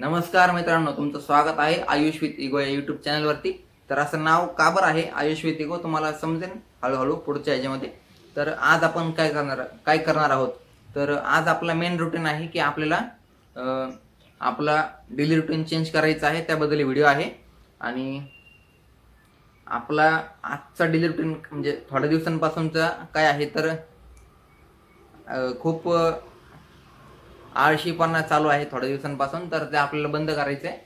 नमस्कार मित्रांनो, तुमचं स्वागत आहे आयुष विथ इगो या यूट्यूब चॅनलवरती. तर असं नाव का बरं आहे आयुष विथ इगो तुम्हाला समजेल हळूहळू पुढच्या ह्याच्यामध्ये. तर आज आपण काय करणार आहोत. तर आज आपला मेन रुटीन आहे की आपल्याला आपला डेली रुटीन चेंज करायचं आहे, त्याबद्दल व्हिडिओ आहे. आणि आपला आजचा डेली रुटीन म्हणजे थोड्या दिवसांपासूनचा काय आहे तर खूप आळशीपणा चालू आहे थोड्या दिवसांपासून, तर ते आपल्याला बंद करायचं आहे.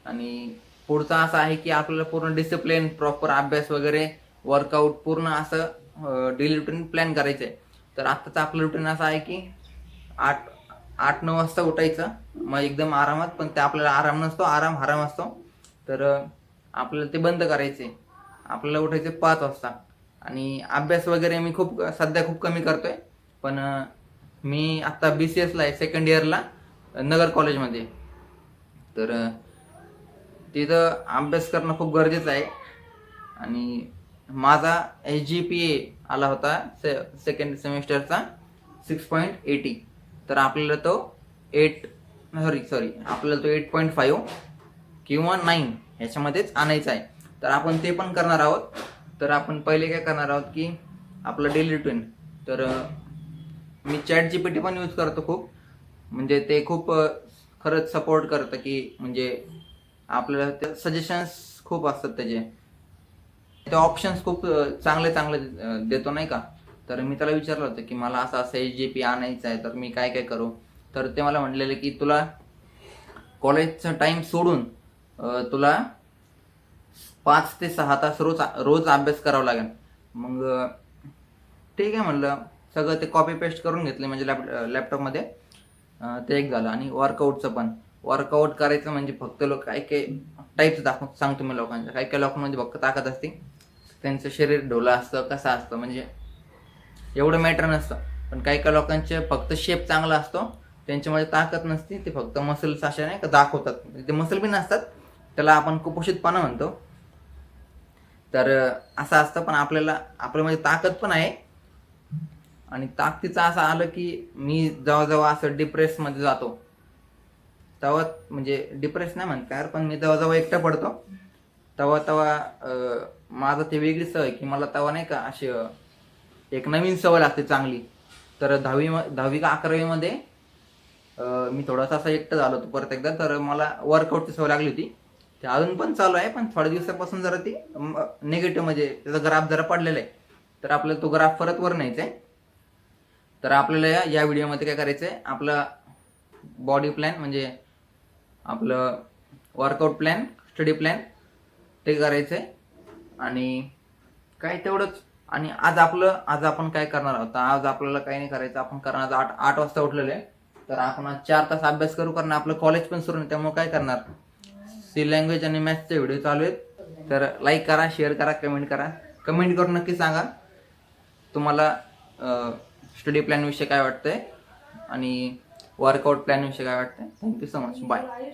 आणि पुढचा असा आहे की आपल्याला पूर्ण डिसिप्लिन, प्रॉपर अभ्यास वगैरे, वर्कआउट पूर्ण असं डेली रुटीन प्लॅन करायचं आहे. तर आत्ताचं आपलं रुटीन असं आहे की 8-9 वाजता उठायचं, मग एकदम आरामात. पण ते आपल्याला आराम नसतो, आराम असतो. तर आपल्याला ते बंद करायचे. आपल्याला उठायचे 5 वाजता. आणि अभ्यास वगैरे मी सध्या खूप कमी करतोय. पण मी आत्ता BCSला आहे, सेकंड इयरला, नगर कॉलेजमध्ये. तर तिथं अभ्यास करणं खूप गरजेचं आहे. आणि माझा SGPA आला होता सेकंड सेमिस्टरचा 6.80. तर आपल्याला तो 8.5 किंवा 9 ह्याच्यामध्येच आणायचा आहे. तर आपण ते पण करणार आहोत. तर आपण पहिले काय करणार आहोत की आपलं डेली रुटीन. तर मी ChatGPT पण यूज करतो खूप. म्हणजे ते खूप खरंच सपोर्ट करतं की म्हणजे आपल्याला ते सजेशन्स खूप असतात त्याचे. ते ऑप्शन्स खूप चांगले देतो नाही का. तर मी त्याला विचारलं होतं की मला असं SGPA आणायचं आहे, तर मी काय काय करू. तर ते मला म्हणलेले की तुला कॉलेजचा टाइम सोडून तुला 5 ते 6 तास रोज अभ्यास करावा लागेल. मग ठीक आहे म्हणलं. सगळं ते कॉपी पेस्ट करून घेतले म्हणजे लॅपटॉपमध्ये. ते एक झालं. आणि वर्कआउट करायचं म्हणजे फक्त लोक काय काय टाईप्स सांगतो मी लोकांच्या. काही काही लोकांमध्ये फक्त ताकद असते, त्यांचं शरीर ढोलं असतं, कसं असतं म्हणजे एवढं मॅटर नसतं. पण काही काही लोकांचे फक्त शेप चांगला असतो, त्यांच्यामध्ये ताकद नसते. ते फक्त मसल्स अशा नाही का दाखवतात, ते मसल बी नसतात. त्याला आपण कुपोषितपणा म्हणतो. तर असं असतं. पण आपल्यामध्ये ताकद पण आहे. आणि ताकदीचं असं आलं की मी जेव्हा असं डिप्रेसमध्ये जातो तेव्हा, म्हणजे डिप्रेस नाही म्हणता, पण मी जेव्हा एकटा पडतो तेव्हा माझं ते वेगळी सवय की मला तेव्हा नाही का अशी एक नवीन सवय लागते चांगली. तर 10वी का 11वीमध्ये मी थोडासा असं एकटं झालो होतो परत एकदा. तर मला वर्कआउटची सवय लागली होती. ते अजून पण चालू आहे, पण थोड्या दिवसापासून जरा ती निगेटिव्ह म्हणजे त्याचा ग्राफ जरा पडलेला आहे. तर आपल्याला तो ग्राफ परत वर न्यायचा आहे. तर आपल्याला या व्हिडिओमध्ये काय करायचं आहे, आपला बॉडी प्लॅन म्हणजे आपलं वर्कआउट प्लॅन, स्टडी प्लॅन ते करायचं आहे. आणि काय तेवढंच. आणि आज आपण काय करणार आहोत. आज आपल्याला काही नाही करायचं. आपण करणार 8 वाजता उठलेलं आहे. तर आपण आज 4 तास अभ्यास करू, कारण आपलं कॉलेज पण सुरू नाही. त्यामुळे काय करणार, सी लँग्वेज आणि मॅथ्सचे व्हिडिओ चालू आहेत. तर लाईक करा, शेअर करा, कमेंट करून नक्की सांगा तुम्हाला स्टडी प्लॅन विषयी काय वाटतंय आणि वर्कआउट प्लॅन विषयी काय वाटतंय. Thank you so much. बाय.